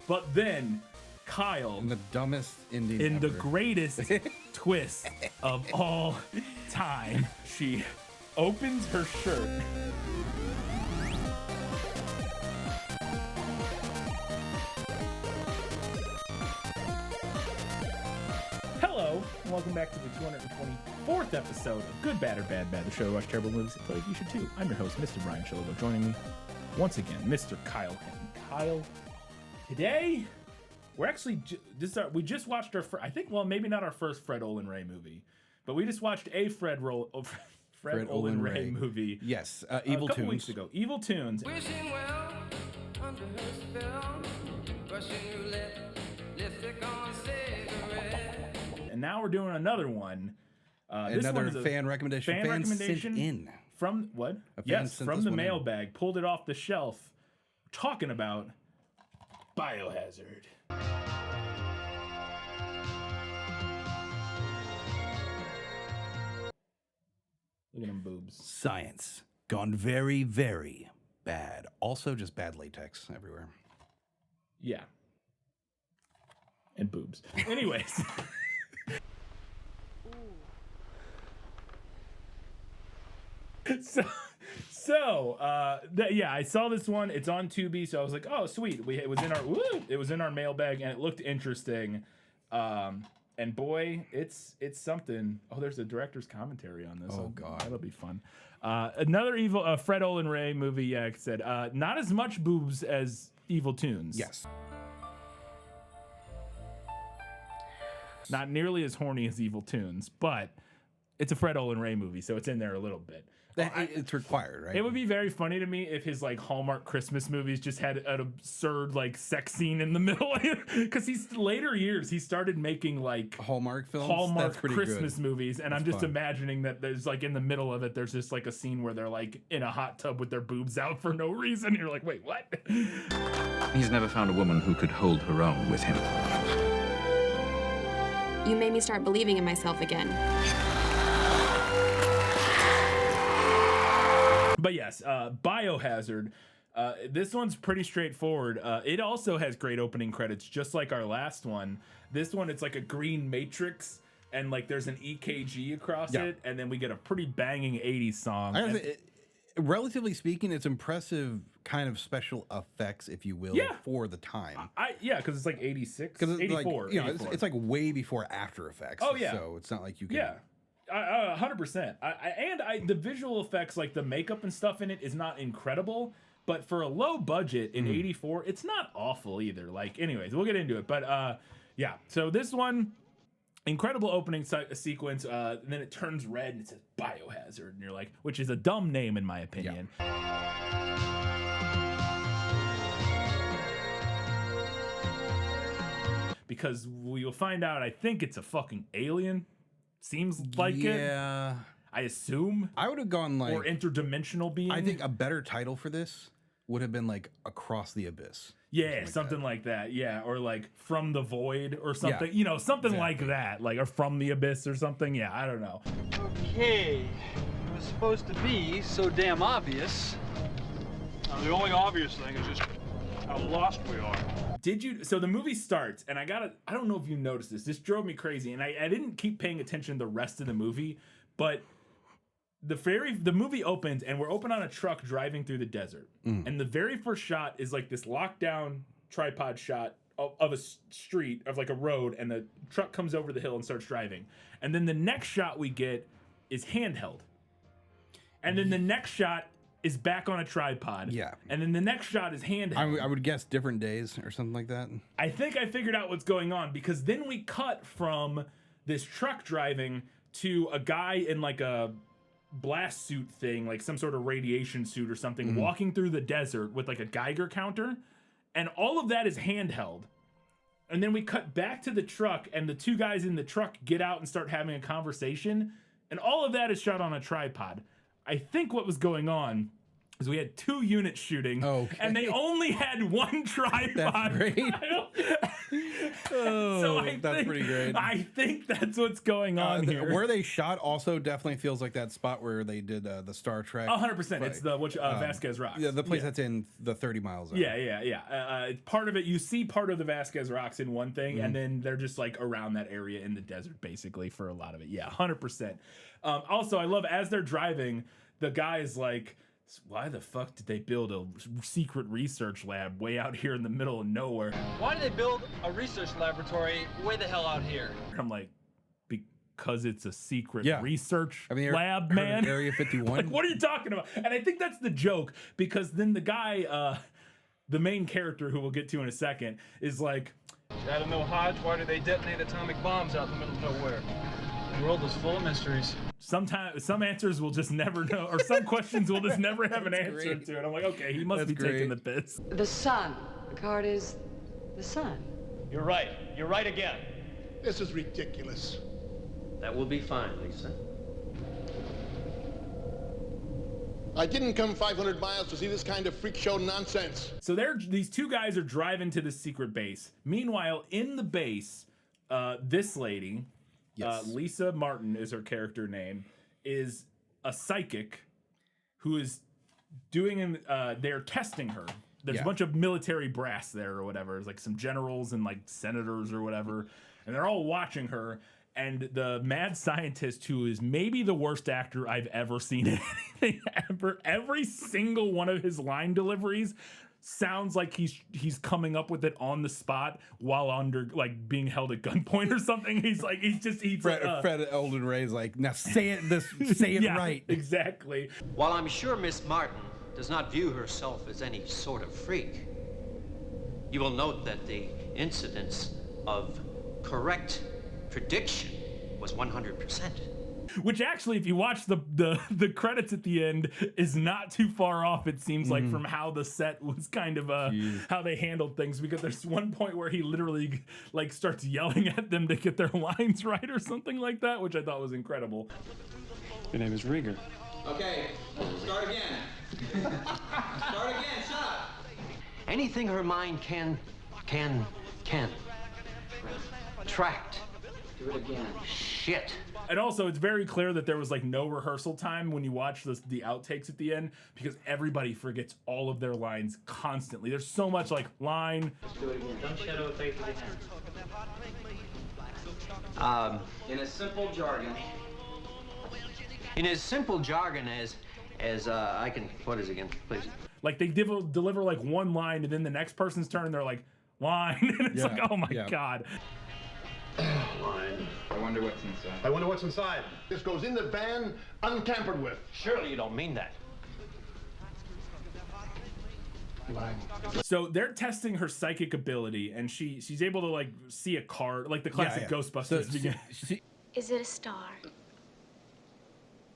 But then Kyle, in the dumbest ending in ever. the greatest twist of all time, she opens her shirt. Hello, and welcome back to the 224th episode of Good Bad or Bad Bad, the show to watch terrible movies that play like you should too. I'm your host, Mr. Brian Chillibo. Joining me once again, Mr. Kyle Hinton. Kyle, today we're actually we just watched our I think, well, maybe not our first Fred Olin Ray movie, but we just watched a Fred Olin Ray movie. Yes, Evil a couple Tunes. weeks ago. Evil Tunes. Wishing well under her spell, Russian roulette, lipstick on cigarette. And now we're doing another one. This Another one is a fan recommendation. Fan recommendation sent in. From what? A fan Yes, sent from this the one in. mailbag. Pulled it off the shelf. Talking about Biohazard. Look at them boobs. Science gone very, very bad. Also, just bad latex everywhere. Yeah. And boobs. Anyways. Yeah, I saw this one. It's on Tubi, so I was like, oh, sweet. It was in our mailbag, and it looked interesting. And boy, it's something. Oh, there's a director's commentary on this. Oh, God. That'll be fun. Another Fred Olin Ray movie. Yeah, like I said, not as much boobs as Evil Tunes. Yes. Not nearly as horny as Evil Tunes, but it's a Fred Olin Ray movie, so it's in there a little bit. It's required, right? It would be very funny to me if his like Hallmark Christmas movies just had an absurd like sex scene in the middle, because later years he started making like Hallmark films. Hallmark That's pretty Christmas good. movies, and That's I'm just fun. imagining that there's like in the middle of it, there's just like a scene where they're like in a hot tub with their boobs out for no reason. You're like, wait, what? He's never found a woman who could hold her own with him. You made me start believing in myself again. But yes, Biohazard. This one's pretty straightforward. It also has great opening credits, just like our last one. This one, it's like a green matrix, and like there's an EKG across it, and then we get a pretty banging 80s song. Relatively speaking, it's impressive kind of special effects, if you will, for the time. Because it's like 86, Because 84. Like, it's like way before After Effects. Oh, yeah. So it's not like you can... Yeah. 100%. The visual effects, like the makeup and stuff in it, is not incredible, but for a low budget in 84, it's not awful either. Like, anyways, we'll get into it. But yeah, so this one, incredible opening sequence, and then it turns red and it says Biohazard, and you're like, which is a dumb name in my opinion. Because we will find out, I think it's a fucking alien. Seems like it. Yeah. I assume. I would have gone like... Or interdimensional being. I think a better title for this would have been like Across the Abyss. Yeah, something like that. Yeah, or like From the Void or something. Yeah, you know, something like that. Like, or From the Abyss or something. Yeah, I don't know. Okay, it was supposed to be so damn obvious. Now, the only obvious thing is just how lost we are. So the movie starts, and I don't know if you noticed this. This drove me crazy, and I didn't keep paying attention to the rest of the movie, but the movie opens, and we're open on a truck driving through the desert. And the very first shot is like this lockdown tripod shot of a street, of like a road, and the truck comes over the hill and starts driving. And then the next shot we get is handheld. And then the next shot is back on a tripod. Yeah. And then the next shot is handheld. I would guess different days or something like that. I think I figured out what's going on, because then we cut from this truck driving to a guy in like a blast suit thing, like some sort of radiation suit or something, walking through the desert with like a Geiger counter. And all of that is handheld. And then we cut back to the truck, and the two guys in the truck get out and start having a conversation. And all of that is shot on a tripod. I think what was going on is we had 2 units shooting, and they only had one tripod. That's great. Oh, that's pretty great. I think that's what's going on here. Where they shot also definitely feels like that spot where they did the Star Trek. 100%. It's the Vasquez Rocks. Yeah, the place that's in the 30 miles. Yeah. Part of it, you see part of the Vasquez Rocks in one thing, and then they're just like around that area in the desert, basically, for a lot of it. Yeah, 100%. Also, I love as they're driving, the guy is like, why the fuck did they build a secret research lab way out here in the middle of nowhere? Why did they build a research laboratory way the hell out here? I'm like, because it's a secret research lab, heard man. of Area 51. Like, what are you talking about? And I think that's the joke, because then the guy, the main character, who we'll get to in a second, is like, Gotta know, Hodge, why do they detonate atomic bombs out in the middle of nowhere? The world is full of mysteries. Sometimes some answers we'll just never know, or some questions we'll just never have an answer to. And I'm like, okay, he must be taking the piss. The sun. The card is the sun. You're right. You're right again. This is ridiculous. That will be fine, Lisa. I didn't come 500 miles to see this kind of freak show nonsense. So these two guys are driving to the secret base. Meanwhile, in the base, this lady, Lisa Martin is her character name, is a psychic who is doing they're testing her. There's a bunch of military brass there or whatever. There's like some generals and like senators or whatever, and they're all watching her. And the mad scientist, who is maybe the worst actor I've ever seen in anything ever, every single one of his line deliveries sounds like he's coming up with it on the spot while under like being held at gunpoint or something. He's Fred Olden Ray's like, now say it right. Exactly. While I'm sure Miss Martin does not view herself as any sort of freak, you will note that the incidence of correct prediction was 100%. Which actually, if you watch the credits at the end, is not too far off, it seems like, from how the set was kind of how they handled things, because there's one point where he literally like starts yelling at them to get their lines right or something like that, which I thought was incredible. Your name is Rieger. Okay, start again. Start again, shut up. Anything her mind can attract. Do it again. Shit. And also, it's very clear that there was like no rehearsal time when you watch the outtakes at the end, because everybody forgets all of their lines constantly. There's so much like line. Let's do it again. Don't shadow the face of the hand. In a simple jargon. In as simple jargon as I can. What is it again, please? Like they deliver like one line, and then the next person's turn, they're like line, and it's like, oh my god. Line. I wonder what's inside. I wonder what's inside. This goes in the van, untampered with. Surely you don't mean that. Line. So they're testing her psychic ability, and she's able to like see a card, like the classic Ghostbusters. Is it a star?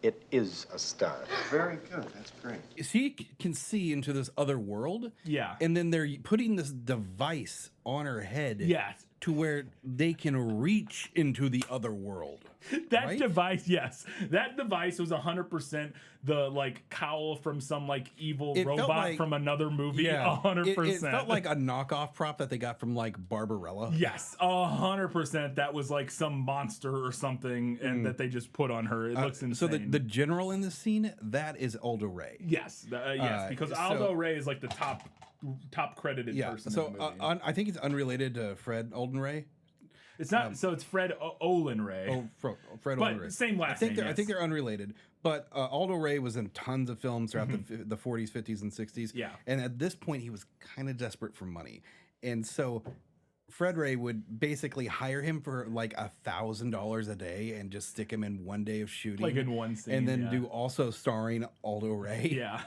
It is a star. Very good. That's great. She can see into this other world. Yeah. And then they're putting this device on her head. Yes. To where they can reach into the other world. That device, yes. That device was 100% the like cowl from some like evil robot from another movie. 100%. It felt like a knockoff prop that they got from like Barbarella. Yes, 100%. That was like some monster or something, and that they just put on her. It looks insane. So the general in this scene, that is Aldo Ray. Yes, yes, because Aldo Ray is like the top credited person. So in the movie. I think it's unrelated to Fred Olden Ray. It's not. So it's Fred Olin Ray. Fred Olin Ray. Same last name. I think they're unrelated. But Aldo Ray was in tons of films throughout the 40s, 50s, and 60s. Yeah. And at this point, he was kind of desperate for money, and so Fred Ray would basically hire him for like $1,000 a day and just stick him in one day of shooting, like in one scene, and then do also starring Aldo Ray. Yeah.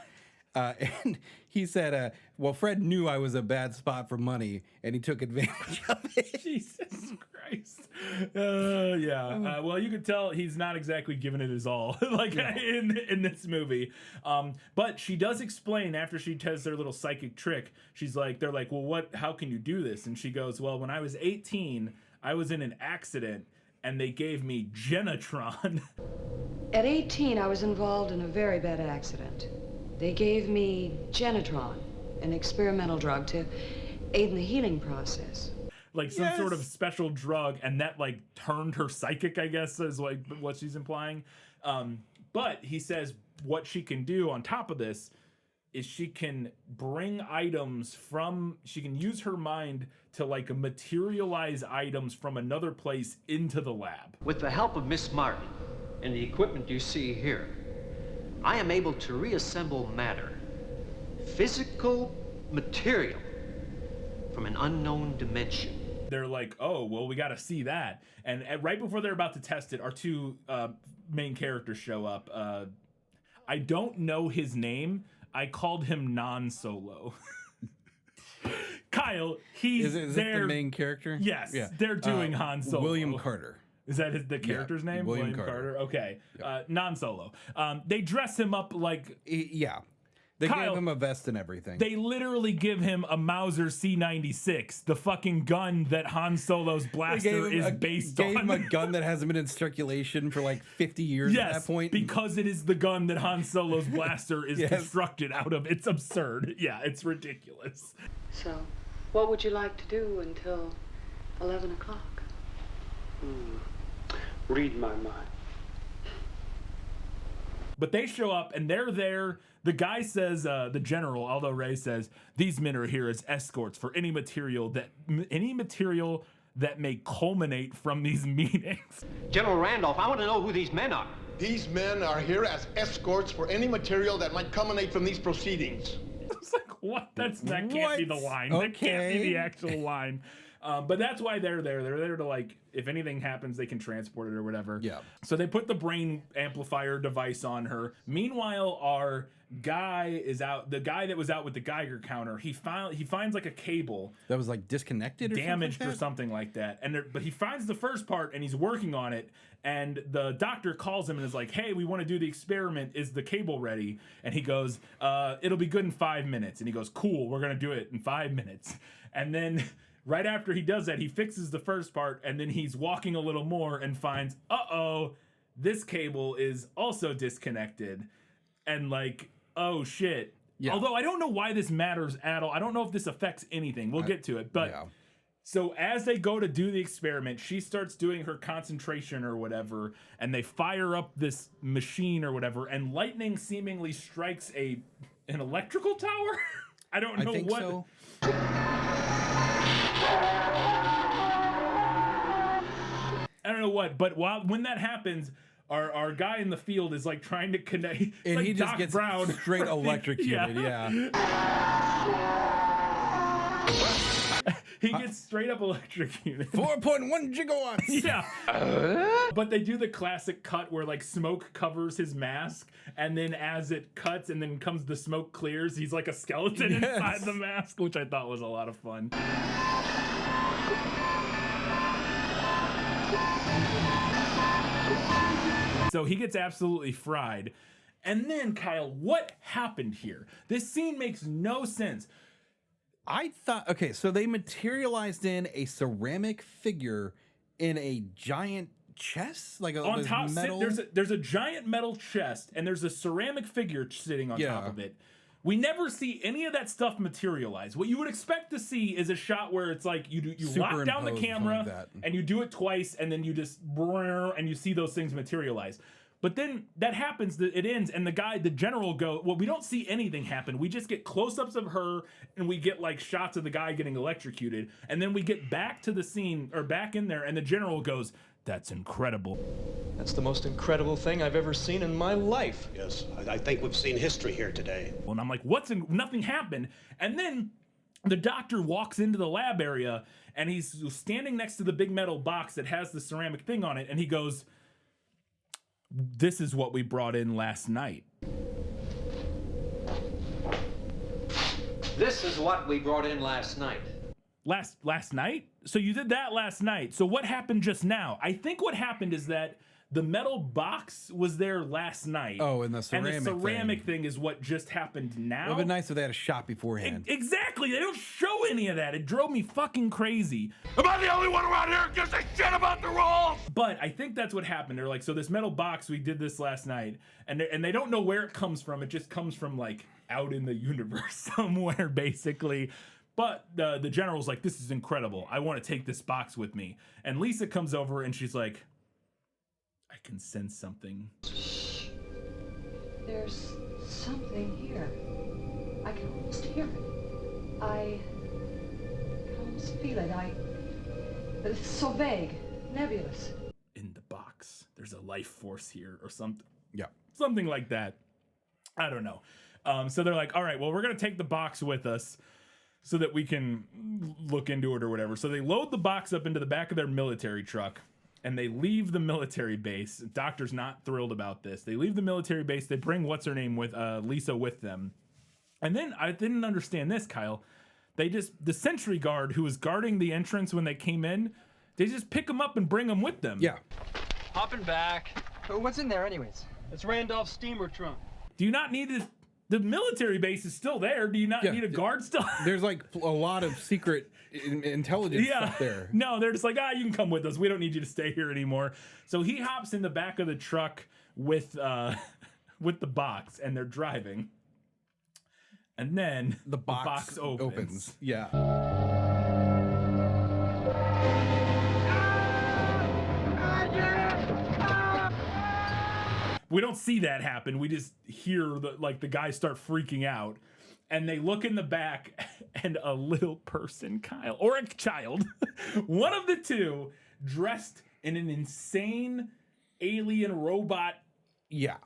And he said, well, Fred knew I was a bad spot for money, and he took advantage of it. Jesus Christ. Well, you could tell he's not exactly giving it his all, like in this movie. But she does explain after she does their little psychic trick. She's like, they're like, well, how can you do this? And she goes, well, when I was 18, I was in an accident, and they gave me Genetron. At 18, I was involved in a very bad accident. They gave me Genetron, an experimental drug to aid in the healing process. like some sort of special drug, and that like turned her psychic, I guess is like what she's implying. But he says what she can do on top of this is she can bring items from, she can use her mind to like materialize items from another place into the lab. With the help of Miss Martin and the equipment you see here, I am able to reassemble matter, physical material, from an unknown dimension. They're like, oh, well, we got to see that. And right before they're about to test it, our two main characters show up. I don't know his name. I called him Non-Solo. Kyle, he's is there. the main character? Yes, they're doing Han Solo. William Carter. Is that the character's name? William Carter. Okay. Yep. Non-Solo. They dress him up like... Yeah. They Kyle, gave him a vest and everything. They literally give him a Mauser C96, the fucking gun that Han Solo's blaster is based on. Gave him a gun that hasn't been in circulation for like 50 years at that point. Because it is the gun that Han Solo's blaster is constructed out of. It's absurd. Yeah, it's ridiculous. So, what would you like to do until 11 o'clock? Read my mind. But they show up and they're there. The guy says, the general, Aldo Ray says, these men are here as escorts for any material that may culminate from these meetings. General Randolph, I want to know who these men are. These men are here as escorts for any material that might culminate from these proceedings. It's like, what? That can't be the line. Okay. That can't be the actual line. But that's why they're there. They're there to, like, if anything happens, they can transport it or whatever. Yeah. So they put the brain amplifier device on her. Meanwhile, our guy is out. The guy that was out with the Geiger counter, he finds like a cable that was like disconnected or damaged or something like that. But he finds the first part and he's working on it. And the doctor calls him and is like, hey, we want to do the experiment. Is the cable ready? And he goes, it'll be good in 5 minutes. And he goes, cool, we're going to do it in 5 minutes. And then right after he does that, he fixes the first part, and then he's walking a little more and finds, uh-oh, this cable is also disconnected. And like, oh shit. Yeah. Although I don't know why this matters at all. I don't know if this affects anything. We'll get to it. But yeah. So as they go to do the experiment, she starts doing her concentration or whatever, and they fire up this machine or whatever, and lightning seemingly strikes an electrical tower? I don't know what. So. I don't know what, but when that happens, our guy in the field is like trying to connect, and like he just gets Brown. Straight electrocuted. Yeah. He gets straight up electrocuted. 4.1 gigawatts. Yeah. But they do the classic cut where like smoke covers his mask, and then as it cuts and then comes the smoke clears, he's like a skeleton inside the mask, which I thought was a lot of fun. So he gets absolutely fried. And then, Kyle, what happened here? This scene makes no sense. I thought, okay, so they materialized in a ceramic figure in a giant chest, like on top. Metal. There's a giant metal chest, and there's a ceramic figure sitting on top of it. We never see any of that stuff materialize. What you would expect to see is a shot where it's like you lock down the camera and you do it twice, and then you just and you see those things materialize. But then that happens, it ends, and the general well, we don't see anything happen. We just get close-ups of her, and we get like shots of the guy getting electrocuted, and then we get back to the scene, or back in there, and the general goes, "That's incredible. That's the most incredible thing I've ever seen in my life." Yes, I think we've seen history here today. Well, and I'm like, nothing happened. And then the doctor walks into the lab area, and he's standing next to the big metal box that has the ceramic thing on it, and he goes, "This is what we brought in last night." This is what we brought in last night. Last night? So you did that last night. So what happened just now? I think what happened is that the metal box was there last night. Oh, and the ceramic thing is what just happened now. It would have been nice if they had a shot beforehand. Exactly. They don't show any of that. It drove me fucking crazy. Am I the only one around here who gives a shit about the rules? But I think that's what happened. They're like, so this metal box, we did this last night, and they don't know where it comes from. It just comes from like out in the universe somewhere, basically. But the general's like, this is incredible. I want to take this box with me. And Lisa comes over and she's like, I can sense something. There's something here. I can almost hear it. I can almost feel it. But it's so vague, nebulous. In the box, there's a life force here or something. Yeah. Something like that. I don't know. So they're like, all right, well, we're going to take the box with us so that we can look into it or whatever. So they load the box up into the back of their military truck and they leave the military base. Doctor's not thrilled about this. They leave the military base. They bring what's-her-name with Lisa with them. And then I didn't understand this, Kyle. The sentry guard who was guarding the entrance when they came in, they just pick them up and bring them with them. Yeah. Hopping back. What's in there anyways? It's Randolph's steamer trunk. Do you not need to... The military base is still there. Do you not need a guard still? There's like a lot of secret intelligence stuff there. No, they're just like, you can come with us. We don't need you to stay here anymore. So he hops in the back of the truck with the box, and they're driving. And then the box opens. Yeah. We don't see that happen. We just hear the guys start freaking out, and they look in the back, and a little person, Kyle, or a child, one of the two, dressed in an insane alien robot. Yeah.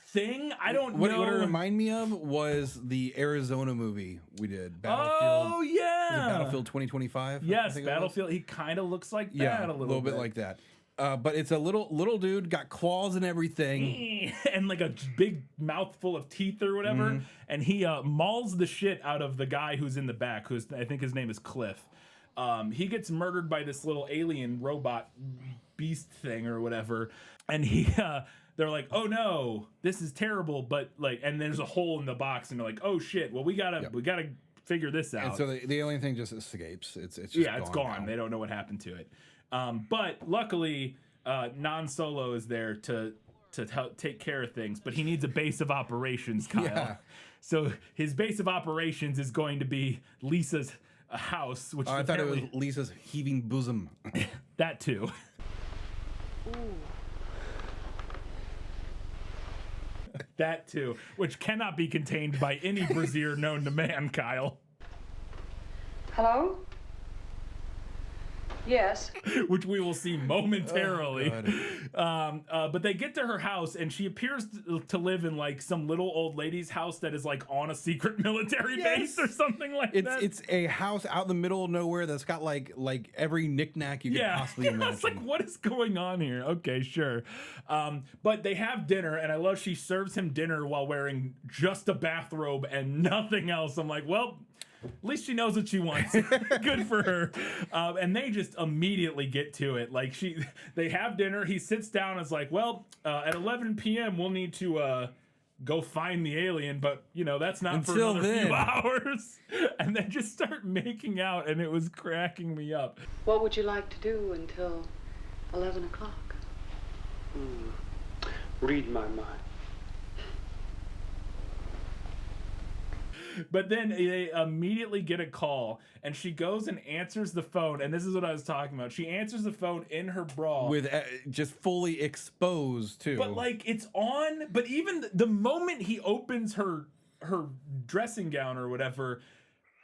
Thing. I don't know. What it reminded me of was the Arizona movie we did. Battlefield. Oh yeah. Was it Battlefield 2025? Yes, Battlefield. He kind of looks like that a little bit. Like that. But it's a little dude, got claws and everything, and like a big mouthful of teeth or whatever. And he mauls the shit out of the guy who's in the back, who's I think his name is Cliff. He gets murdered by this little alien robot beast thing or whatever, and they're like, oh no, this is terrible. But like, and there's a hole in the box, and they're like, oh shit, well we gotta figure this out. And so the alien thing just escapes. It's just it's gone. Now. They don't know what happened to it. But luckily, Non Solo is there to take care of things, but he needs a base of operations, Kyle. Yeah. So his base of operations is going to be Lisa's house, which I thought it was Lisa's heaving bosom. That too. Ooh. That too, which cannot be contained by any brassiere known to man, Kyle. Hello? Yes. Which we will see momentarily. But they get to her house, and she appears to live in like some little old lady's house that is like on a secret military base or something like that. It's a house out in the middle of nowhere that's got like every knickknack you could possibly imagine. It's like, what is going on here? Okay, sure. But they have dinner, and I love she serves him dinner while wearing just a bathrobe and nothing else. I'm like, well, at least she knows what she wants. Good for her. And they just immediately get to it. Like they have dinner. He sits down and is like, well, at 11 p.m. we'll need to go find the alien, but that's not until for another few hours. And they just start making out, and it was cracking me up. What would you like to do until 11 o'clock? Read my mind. But then they immediately get a call, and she goes and answers the phone. And this is what I was talking about. She answers the phone in her bra. With just fully exposed, too. But, like, it's on. But even the moment he opens her dressing gown or whatever,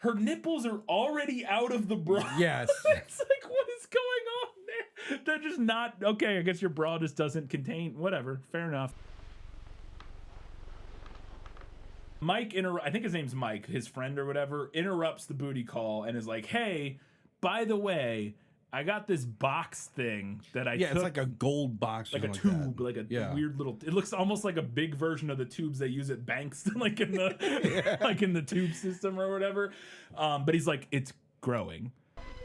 her nipples are already out of the bra. Yes. It's like, what is going on there? They're just not. Okay, I guess your bra just doesn't contain. Whatever. Fair enough. Mike, I think his name's Mike, his friend or whatever, interrupts the booty call and is like, hey, by the way, I got this box thing that I took. It's like a gold box. Like a tube, like a weird little, it looks almost like a big version of the tubes they use at banks, like in the like in the tube system or whatever. But he's like, it's growing.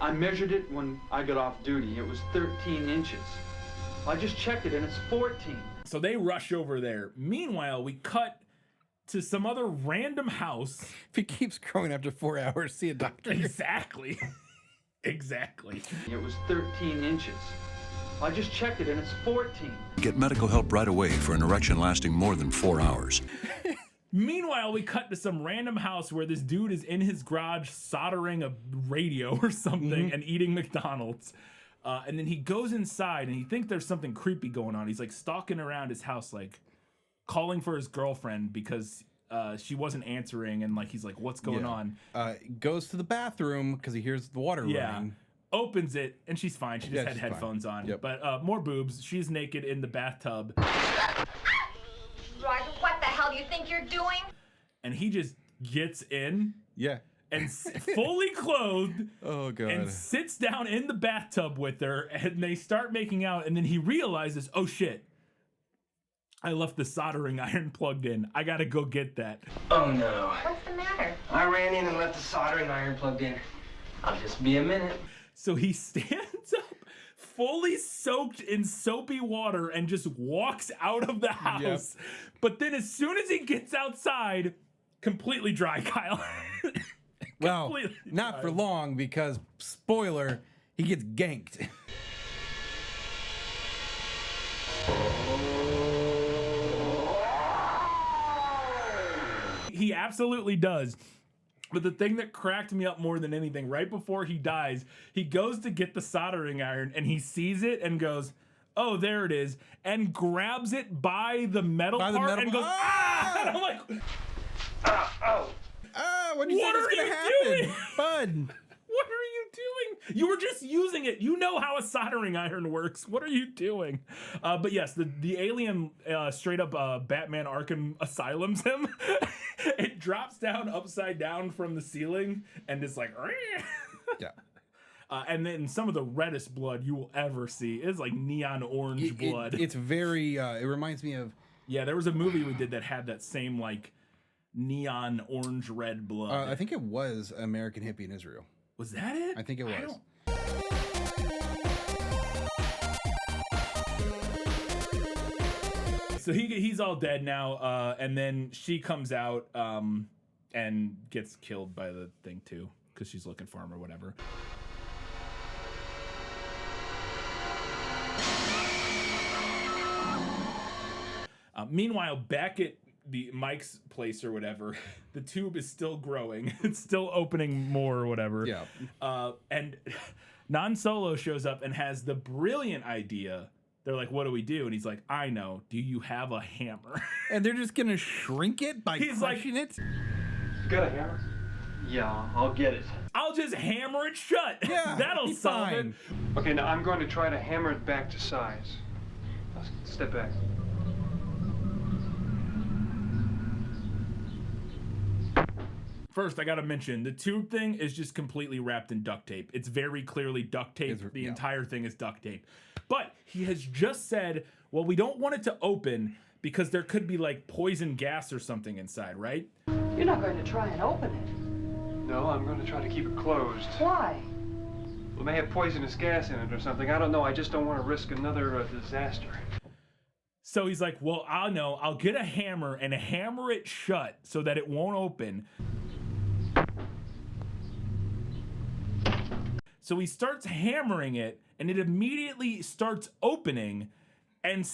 I measured it when I got off duty. It was 13 inches. I just checked it and it's 14. So they rush over there. Meanwhile, we cut to some other random house. If it keeps growing after 4 hours, see a doctor. Exactly. Exactly. It was 13 inches. I just checked it and it's 14. Get medical help right away for an erection lasting more than 4 hours. Meanwhile, we cut to some random house where this dude is in his garage soldering a radio or something and eating McDonald's. And then he goes inside and he thinks there's something creepy going on. He's like stalking around his house, like calling for his girlfriend because she wasn't answering. And like he's like, what's going on? Goes to the bathroom because he hears the water running. Opens it and she's fine. She just had headphones on. But more boobs. She's naked in the bathtub. Roger, what the hell do you think you're doing? And he just gets in. Yeah. And fully clothed. Oh, God. And sits down in the bathtub with her. And they start making out. And then he realizes, oh, shit. I left the soldering iron plugged in. I got to go get that. Oh, no. What's the matter? I ran in and left the soldering iron plugged in. I'll just be a minute. So he stands up, fully soaked in soapy water, and just walks out of the house. But then as soon as he gets outside, completely dry, Kyle. Well, not for long because, spoiler, he gets ganked. He absolutely does. But the thing that cracked me up more than anything, right before he dies, he goes to get the soldering iron and he sees it and goes, oh, there it is, and grabs it by the metal part and goes, ah! And I'm like, what do you think is going to happen? Bud. What are you doing? You were just using it. You know how a soldering iron works. What are you doing? But yes, the alien straight up Batman Arkham Asylums him. It drops down upside down from the ceiling and it's like, yeah. And then some of the reddest blood you will ever see is like neon orange blood. It's very, it reminds me of. Yeah, there was a movie we did that had that same like neon orange red blood. I think it was American Hippie in Israel. Was that it? I think it was. So he's all dead now, and then she comes out and gets killed by the thing too, because she's looking for him or whatever. Meanwhile, back at Mike's place or whatever, the tube is still growing. It's still opening more or whatever. Yeah. And Non-Solo shows up and has the brilliant idea. They're like, what do we do? And he's like, I know. Do you have a hammer? And they're just going to shrink it by crushing it? You got a hammer? Yeah, I'll get it. I'll just hammer it shut. Yeah, that'll solve it. Okay, now I'm going to try to hammer it back to size. Now, step back. First, I gotta mention, the tube thing is just completely wrapped in duct tape. It's very clearly duct tape. The entire thing is duct tape. But he has just said, well, we don't want it to open because there could be like poison gas or something inside, right? You're not going to try and open it. No, I'm going to try to keep it closed. Why? Well, it may have poisonous gas in it or something. I don't know. I just don't want to risk another disaster. So he's like, well, I know. I'll get a hammer and hammer it shut so that it won't open. So he starts hammering it, and it immediately starts opening, and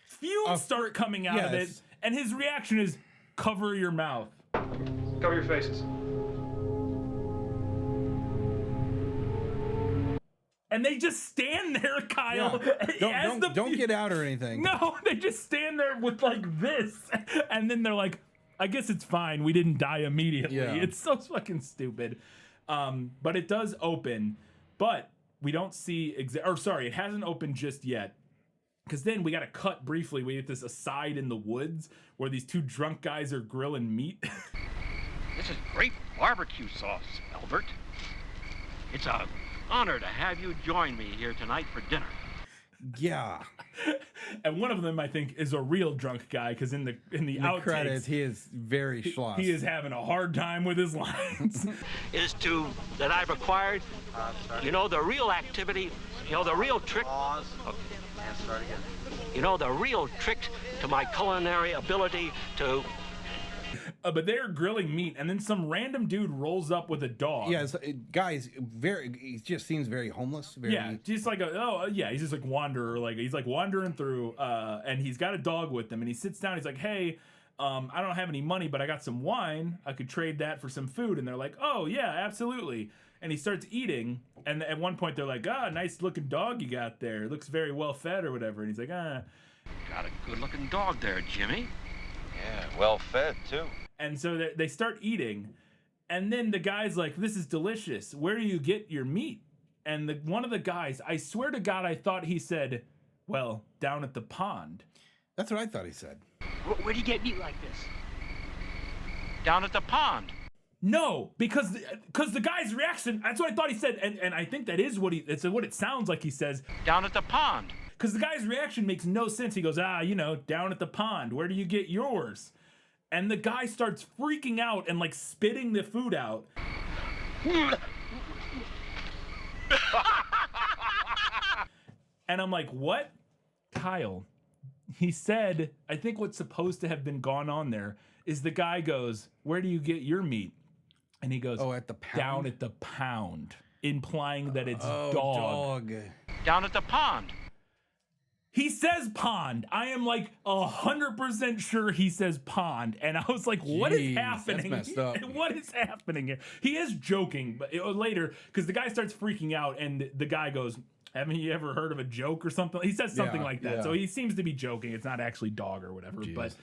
fumes start coming out of it, and his reaction is, cover your mouth. Cover your faces. And they just stand there, Kyle. Yeah. Don't get out or anything. No, they just stand there with like this, and then they're like, I guess it's fine. We didn't die immediately. Yeah. It's so fucking stupid. But it does open, but we don't see it hasn't opened just yet. Because then we got to cut briefly. We get this aside in the woods where these two drunk guys are grilling meat. This is great barbecue sauce, Albert. It's an honor to have you join me here tonight for dinner. Yeah. And one of them, I think, is a real drunk guy because in the outtakes, credits, he is very schloss. He is having a hard time with his lines. Is that I've acquired, the real activity, the real trick. Pause. Okay. And start again. The real trick to my culinary ability to. But they're grilling meat, and then some random dude rolls up with a dog. Yeah, guys, he just seems very homeless. Just like he's just like wanderer, like he's like wandering through, and he's got a dog with him, and he sits down. He's like, "Hey, I don't have any money, but I got some wine. I could trade that for some food. And they're like, oh, yeah, absolutely. And he starts eating. And at one point, they're like, nice looking dog you got there. It looks very well fed or whatever. And he's like, Got a good looking dog there, Jimmy. Yeah, well fed, too. And so they start eating. And then the guy's like, this is delicious. Where do you get your meat? And one of the guys, I swear to God, I thought he said, well, down at the pond. That's what I thought he said. Where do you get meat like this? Down at the pond. No, because the guy's reaction, that's what I thought he said. And I think that is what what it sounds like he says. Down at the pond. Because the guy's reaction makes no sense. He goes, down at the pond. Where do you get yours? And the guy starts freaking out and like spitting the food out. And I'm like, what? Kyle, he said, I think what's supposed to have been gone on there is the guy goes, where do you get your meat? And he goes, at the pound? Down at the pound, implying that it's dog. Down at the pond. He says pond. I am like 100% sure he says pond. And I was like, what is happening? That's messed up. What is happening here? He is joking, but later, because the guy starts freaking out and the guy goes, haven't you ever heard of a joke or something? He says something like that. Yeah. So he seems to be joking. It's not actually dog or whatever. Jeez. But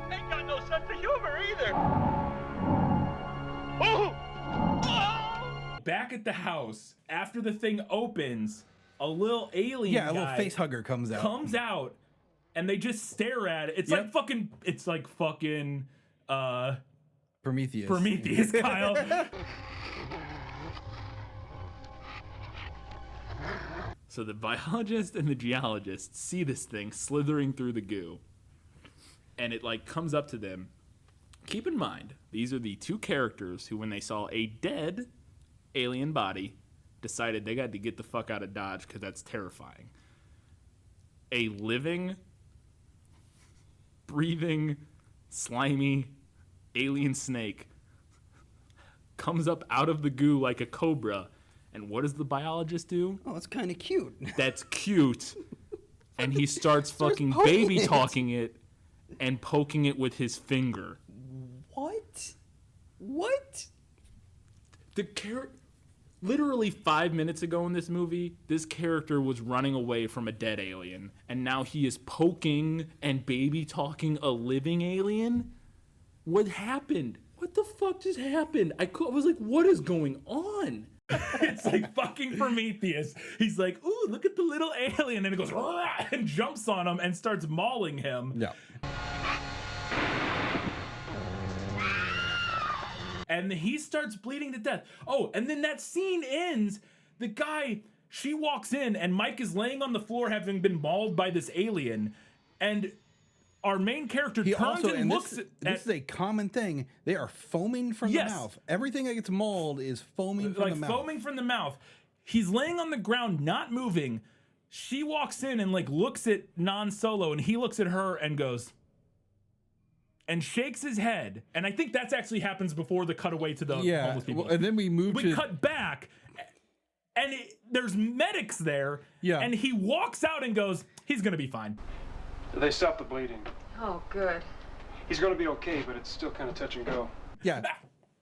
Ain't got no sense of humor either. Oh! back at the house, after the thing opens, a little alien a little face hugger comes out. And they just stare at it. It's like fucking Prometheus, Kyle. So the biologist and the geologist see this thing slithering through the goo, and it like comes up to them. Keep in mind, these are the two characters who, when they saw a dead alien body, decided they got to get the fuck out of Dodge because that's terrifying. A living, breathing, slimy alien snake comes up out of the goo like a cobra. And what does the biologist do? Oh, it's kind of cute. That's cute. And he starts fucking baby talking it and poking it with his finger. What? The character... Literally 5 minutes ago in this movie, this character was running away from a dead alien, and now he is poking and baby talking a living alien? What happened? What the fuck just happened? I was like, what is going on? It's like fucking Prometheus. He's like, ooh, look at the little alien, and it goes, rah, and jumps on him and starts mauling him. Yeah. And he starts bleeding to death. Oh, and then that scene ends. The guy, she walks in, and Mike is laying on the floor having been mauled by this alien. And our main character turns and looks at... This is a common thing. They are foaming from the mouth. Everything that gets mauled is foaming from the mouth. Like foaming from the mouth. He's laying on the ground, not moving. She walks in and like looks at Non Solo, and he looks at her and goes... and shakes his head, and I think that's actually happens before the cutaway to the homeless people. Well, and then we cut back, and there's medics there, and he walks out and goes, he's gonna be fine. They stopped the bleeding. Oh, good. He's gonna be okay, but it's still kind of touch and go. Yeah.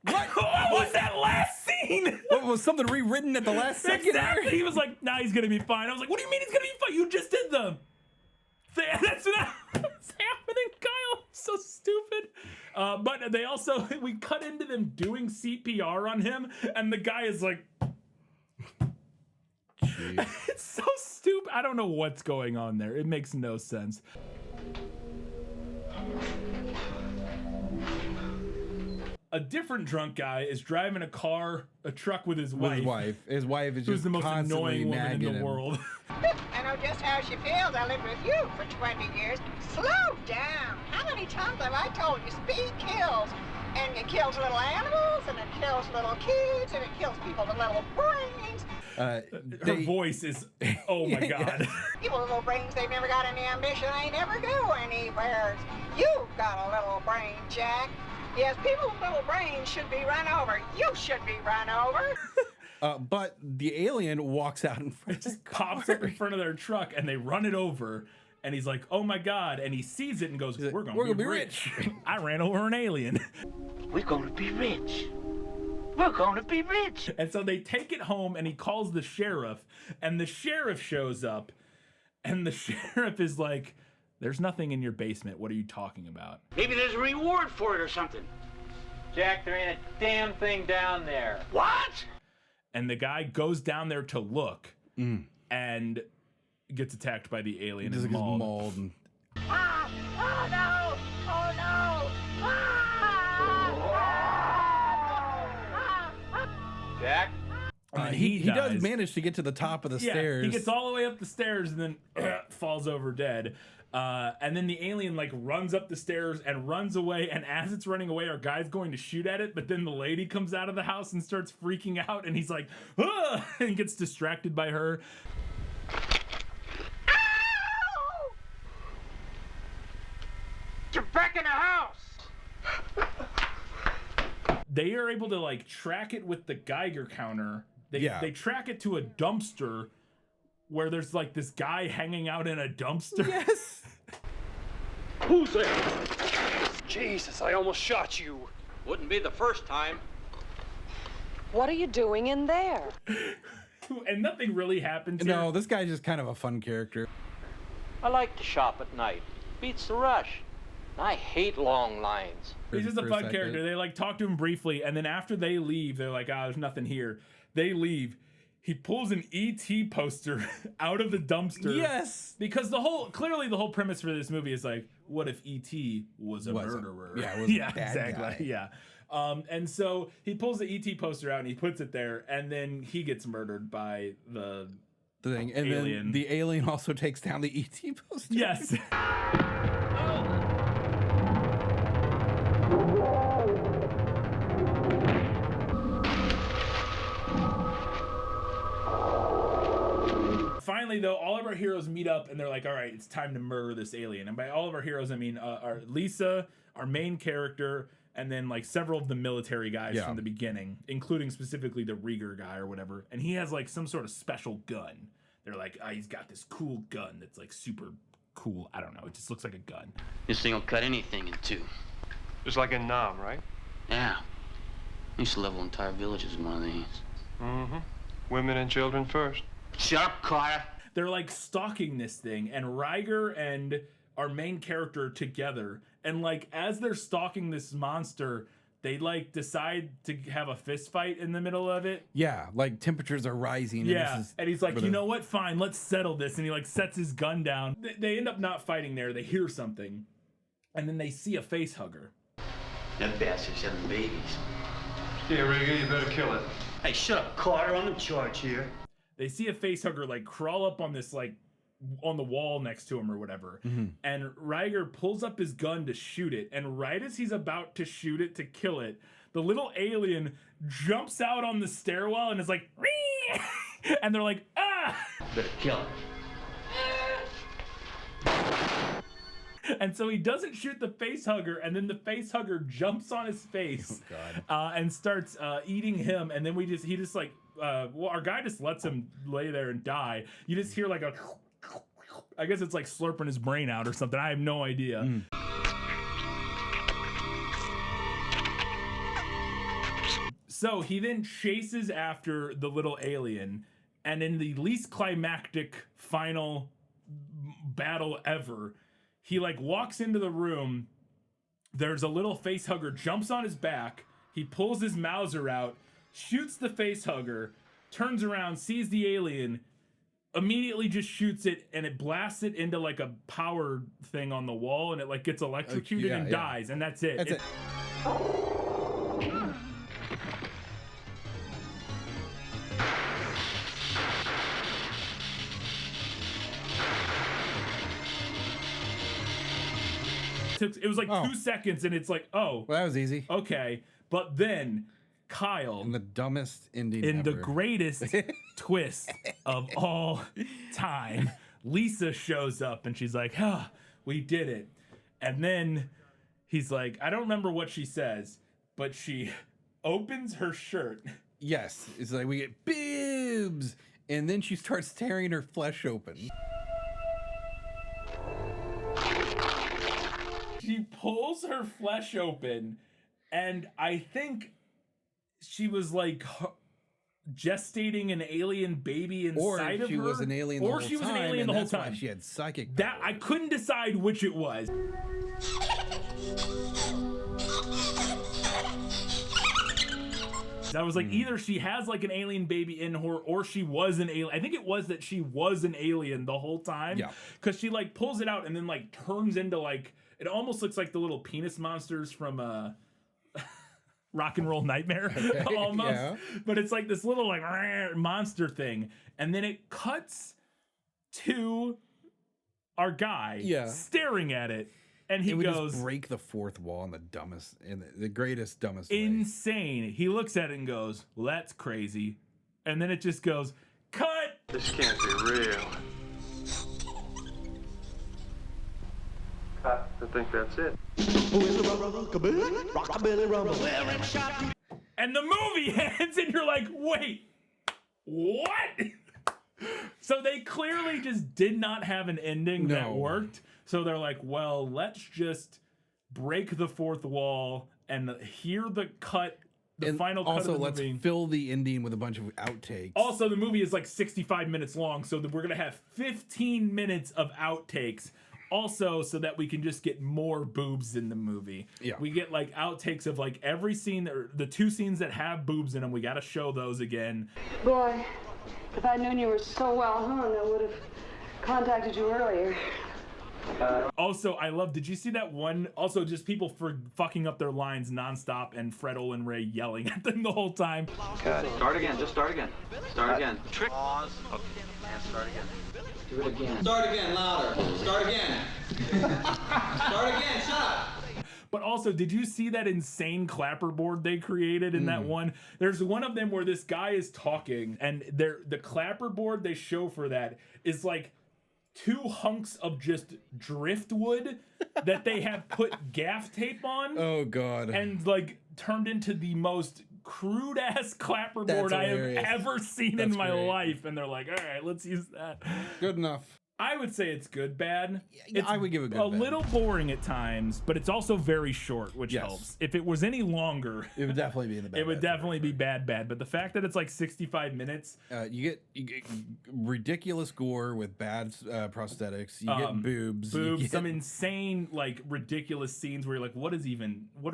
What was that last scene? What, was something rewritten at the last second? Exactly. He was like, nah, he's gonna be fine. I was like, what do you mean he's gonna be fine? You just did them. That's what's happening, Kyle. So stupid. But they also, we cut into them doing CPR on him, and the guy is like, it's so stupid. I don't know what's going on there. It makes no sense. A different drunk guy is driving a truck with his wife. His wife is who's just the most constantly annoying woman in the nagging him. world. I know just how she feels. I lived with you for 20 years. Slow down. How many times have I told you speed kills? And it kills little animals, and it kills little kids, and it kills people with little brains. Her voice is, oh my God. People with little brains, they've never got any ambition. They never go anywhere. You've got a little brain, Jack. Yes, people with little brains should be run over. You should be run over. But the alien walks out in front of Just pops up in front of their truck, and they run it over. And he's like, oh my God. And he sees it and goes, we're going to be rich. I ran over an alien. We're going to be rich. We're going to be rich. And so they take it home and he calls the sheriff. And the sheriff shows up. And the sheriff is like, there's nothing in your basement. What are you talking about? Maybe there's a reward for it or something. Jack, there ain't a damn thing down there. What? And the guy goes down there to look and gets attacked by the alien and mauled. Ah! Oh no! Oh no! Jack? He does manage to get to the top of the stairs. He gets all the way up the stairs and then falls over dead. And then the alien like runs up the stairs and runs away. And as it's running away, our guy's going to shoot at it. But then the lady comes out of the house and starts freaking out. And he's like, ah! And gets distracted by her. Get back in the house! They are able to like track it with the Geiger counter. They track it to a dumpster where there's like this guy hanging out in a dumpster. Yes. Who's there? Jesus, I almost shot you. Wouldn't be the first time. What are you doing in there? And nothing really happens No, here. this guy's just kind of a fun character. I like to shop at night. Beats the rush. I hate long lines. He's just a fun character. They like talk to him briefly, and then after they leave, they're like, there's nothing here. They leave. He pulls an E.T. poster out of the dumpster. Yes. Because clearly the whole premise for this movie is like, what if E.T. was a murderer? Yeah, was a bad exactly. guy. Yeah. And so he pulls the E.T. poster out and he puts it there, and then he gets murdered by the thing. And alien. then the alien also takes down the E.T. poster. Yes. Finally, though, all of our heroes meet up and they're like, all right, it's time to murder this alien. And by all of our heroes, I mean our Lisa, our main character, and then like several of the military guys from the beginning, including specifically the Rieger guy or whatever. And he has like some sort of special gun. They're like, he's got this cool gun that's like super cool. I don't know. It just looks like a gun. This thing will cut anything in two. Just like in Nam, right? Yeah. I used to level entire villages with one of these. Mm-hmm. Women and children first. Shut up, Carter. They're like stalking this thing, and Rieger and our main character together, and like as they're stalking this monster, they like decide to have a fist fight in the middle of it. Yeah, like temperatures are rising. Yeah, and he's like, you know what? Fine, let's settle this. And he like sets his gun down. They end up not fighting there. They hear something, and then they see a face hugger. That bastard's having babies. Yeah, Rieger, you better kill it. Hey, shut up, Carter. I'm in charge here. They see a face hugger like crawl up on this like on the wall next to him or whatever. And Rieger pulls up his gun to shoot it. And right as he's about to shoot it to kill it, the little alien jumps out on the stairwell and is like, Ree! And they're like, ah! Better kill him. And so he doesn't shoot the face hugger, and then the face hugger jumps on his face and starts eating him. And then he just like, our guy just lets him lay there and die. You just hear like I guess it's like slurping his brain out or something. I have no idea. So he then chases after the little alien, and in the least climactic final battle ever, he like walks into the room. There's a little face hugger, jumps on his back. He pulls his Mauser out, shoots the face hugger, turns around, sees the alien, immediately just shoots it, and it blasts it into like a power thing on the wall, and it like gets electrocuted and dies, and that's it. That's it. It was like 2 seconds, and it's like, oh, well, that was easy. Okay, but then Kyle, in the dumbest ending in ever. the greatest twist of all time, Lisa shows up and she's like, we did it. And then he's like, I don't remember what she says, but she opens her shirt. Yes, it's like we get boobs, and then she starts tearing her flesh open. she pulls her flesh open, and I think she was like gestating an alien baby inside of her. Or she was an alien the whole time. Or she was an alien the whole that's why time. she had psychic that powers. I couldn't decide which it was. I was like, either she has like an alien baby in her, or she was an alien. I think it was that she was an alien the whole time. Yeah. Because she like pulls it out and then like turns into like, it almost looks like the little penis monsters from Rock and Roll Nightmare. Okay, Almost. yeah. But it's like this little like monster thing. And then it cuts to our guy staring at it. And he would goes, just break the fourth wall in the greatest, dumbest way. insane. He looks at it and goes, well, that's crazy. And then it just goes, cut. This can't be real. I think that's it. And the movie ends, and you're like, wait, what? So they clearly just did not have an ending that worked. So they're like, well, let's just break the fourth wall and hear the cut, the final cut of the movie. Also, let's fill the ending with a bunch of outtakes. Also, the movie is like 65 minutes long, so that we're going to have 15 minutes of outtakes. Also, so that we can just get more boobs in the movie. Yeah. We get like outtakes of like every scene, or the 2 scenes that have boobs in them. We got to show those again. Boy, if I'd known you were so well hung, I would have contacted you earlier. Also, I love, did you see that one? Also, just people for fucking up their lines nonstop and Fred Olin Ray yelling at them the whole time. Start again, just start again. Start again. Trick. Pause. Okay, and start again. Do it again. Start again, louder. Start again. Start again, shut up. But also, did you see that insane clapperboard they created in that one? There's one of them where this guy is talking, and the clapperboard they show for that is like 2 hunks of just driftwood that they have put gaff tape on. Oh, God. And like turned into the most crude ass clapperboard I have ever seen in my life. And they're like, all right, let's use that. Good enough. I would say it's good bad. I would give it good bad. A little boring at times, but it's also very short, which helps. If it was any longer, it would definitely be in the bad. It would definitely be bad. But the fact that it's like 65 minutes, you get ridiculous gore with bad prosthetics. You get boobs. you get some insane like ridiculous scenes where you're like, what are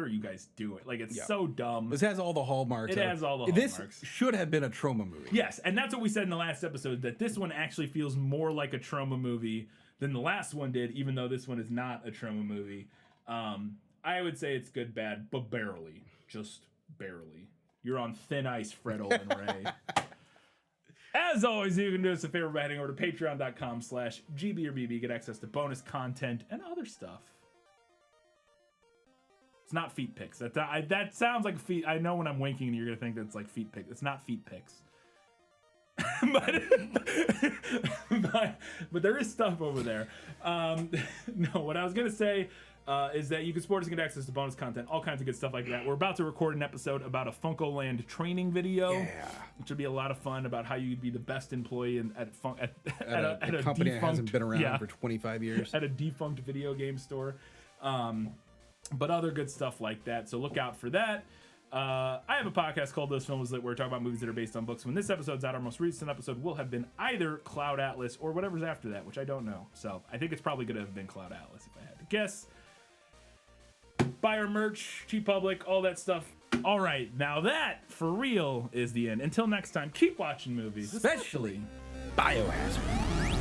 you guys doing? Like it's so dumb. This has all the hallmarks. It has all the hallmarks. This should have been a trauma movie. Yes, and that's what we said in the last episode, that this one actually feels more like a trauma movie than the last one did, even though this one is not a trauma movie. I would say it's good bad, but barely. Just barely. You're on thin ice, Fred Olin Ray. As always, you can do us a favor by heading over to patreon.com/GBorBB, get access to bonus content and other stuff. It's not feet pics. That sounds like feet. I know when I'm winking you're going to think that's like feet pics. It's not feet pics. but there is stuff over there. No, what I was gonna say is that you can support us and get access to bonus content, all kinds of good stuff like that. We're about to record an episode about a Funkoland training video, which would be a lot of fun, about how you'd be the best employee at a company that hasn't defunct, been around for 25 years, at a defunct video game store. But other good stuff like that. So look out for that. I have a podcast called Those Films That, where we talk about movies that are based on books. When this episode's out, our most recent episode will have been either Cloud Atlas or whatever's after that, which I don't know. So I think it's probably going to have been Cloud Atlas if I had to guess. Buy our merch, Cheap Public, all that stuff. All right, now that, for real, is the end. Until next time, keep watching movies. Especially Biohazard.